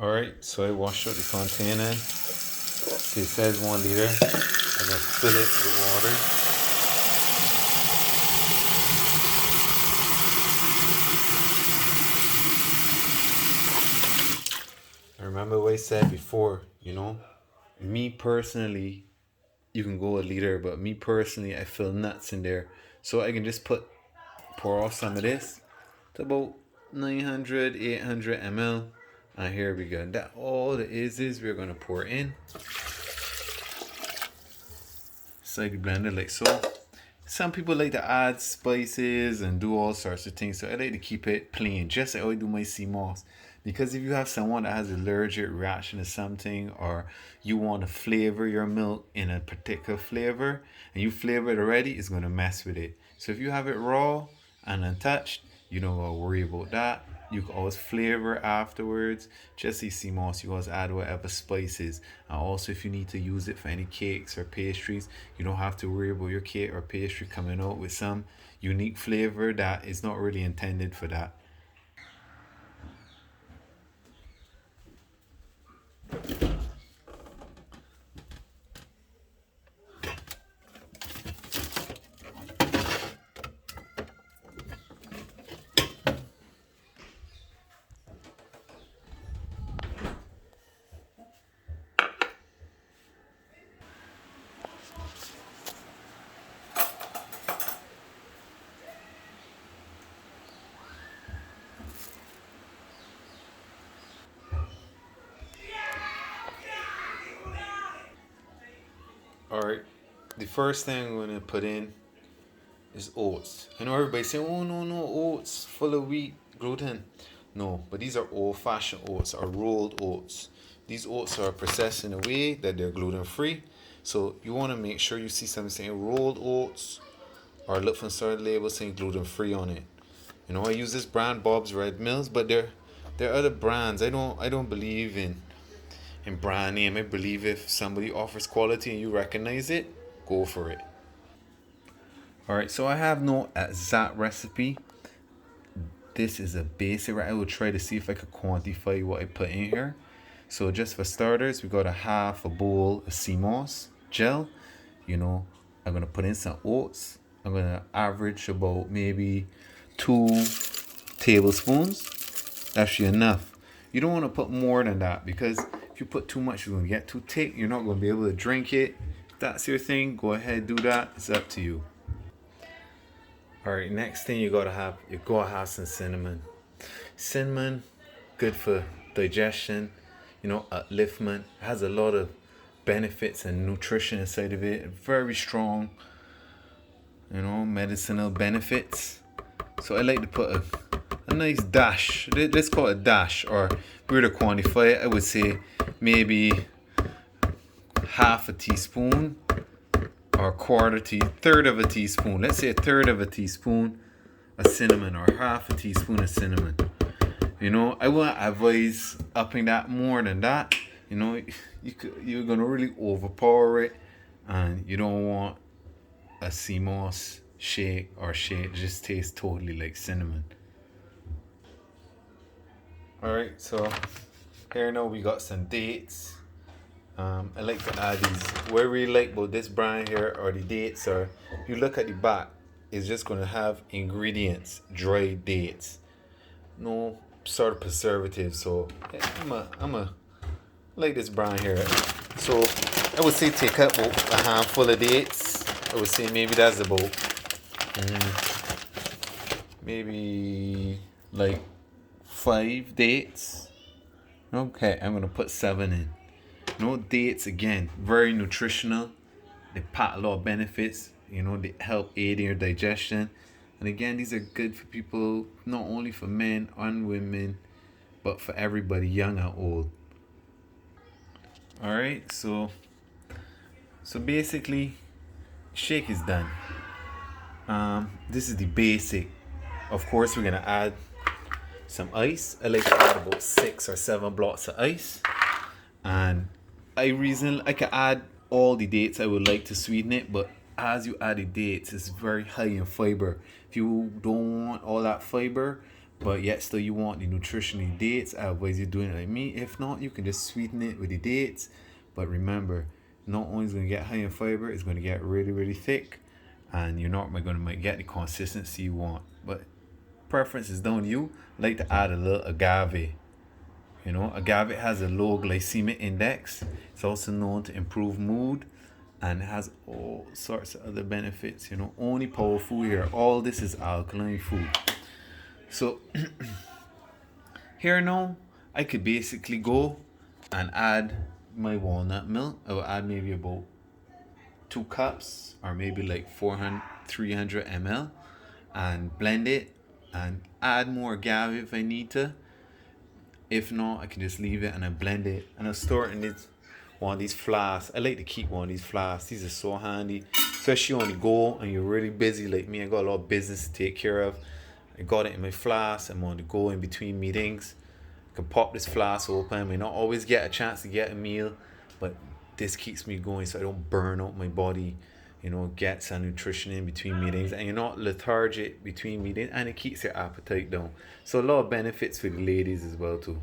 Alright, so I washed out the container. It says 1 liter. I'm gonna fill it with water. I remember what I said before, me personally, you can go a liter, but me personally, I fill nuts in there. So I can just pour off some of this. It's about 900, 800 ml. And here we go. That all it is we're gonna pour in. Slightly blended like so. Some people like to add spices and do all sorts of things. So I like to keep it plain, just like I do my sea moss. Because if you have someone that has an allergic reaction to something, or you want to flavor your milk in a particular flavor, and you flavor it already, it's going to mess with it. So if you have it raw and untouched, you don't got to worry about that. You can always flavor afterwards. Just like sea moss, you always add whatever spices. And also, if you need to use it for any cakes or pastries, you don't have to worry about your cake or pastry coming out with some unique flavor that is not really intended for that. Alright, the first thing I'm going to put in is oats. I know everybody saying, oh no, oats full of wheat, gluten. No, but these are old-fashioned oats, or rolled oats. These oats are processed in a way that they're gluten-free. So you want to make sure you see something saying rolled oats, or look for certain labels saying gluten-free on it. I use this brand, Bob's Red Mills, but there are other brands. I don't believe in brand name. I believe if somebody offers quality and you recognize it, go for it. Alright, so I have no exact recipe. This is a basic. I will try to see if I could quantify what I put in here. So just for starters, we got a half a bowl of sea moss gel. I'm gonna put in some oats. I'm gonna average about maybe 2 tablespoons. That's enough. You don't want to put more than that, because if you put too much, you're gonna get too thick. You're not gonna be able to drink it. If that's your thing, go ahead, do that. It's up to you. Alright, next thing you gotta have some cinnamon. Cinnamon, good for digestion, upliftment. It has a lot of benefits and nutrition inside of it. Very strong, medicinal benefits. So I like to put a nice dash. Let's call it a dash, or if we were to quantify it, I would say maybe half a teaspoon, or third of a teaspoon. Let's say a third of a teaspoon of cinnamon, or half a teaspoon of cinnamon. I wouldn't advise upping that more than that. You're gonna really overpower it, and you don't want a sea moss shake just tastes totally like cinnamon. Alright, so here now we got some dates. I like to add these. What I really like about this brand here are the dates. Or if you look at the back, it's just going to have ingredients, dried dates, no sort of preservative. So I'm a like this brand here. So I would say take up about a handful of dates. I would say maybe that's about maybe like 5 dates. Okay, I'm gonna put 7 in. Dates, again, very nutritional. They pack a lot of benefits. They help aid in your digestion. And again, these are good for people, not only for men and women, but for everybody, young and old. Alright, so basically, shake is done. This is the basic. Of course, we're gonna add some ice. I like to add about 6 or 7 blocks of ice. And I can add all the dates I would like to sweeten it, but as you add the dates, it's very high in fiber. If you don't want all that fiber, but yet still you want the nutritional dates. I advise you doing it like me. If not, you can just sweeten it with the dates. But remember, not only is it going to get high in fiber, it's going to get really, really thick, and you're not going to get the consistency you want. But preference is down to you. I like to add a little agave. You know, agave has a low glycemic index. It's also known to improve mood and has all sorts of other benefits. You know, only powerful here. All this is alkaline food. So here now, I could basically go and add my walnut milk. I will add maybe about 2 cups or maybe like 300 ml and blend it and add more agave if I need to. If not, I can just leave it and I blend it and I store it in this one of these flasks. I like to keep one of these flasks. These are so handy, especially on the go and you're really busy like me. I got a lot of business to take care of. I got it in my flask. I'm on the go in between meetings. I can pop this flask open. I may not always get a chance to get a meal, but this keeps me going so I don't burn out my body. You know, get some nutrition in between meetings and you're not lethargic between meetings, and it keeps your appetite down. So a lot of benefits for the ladies as well too.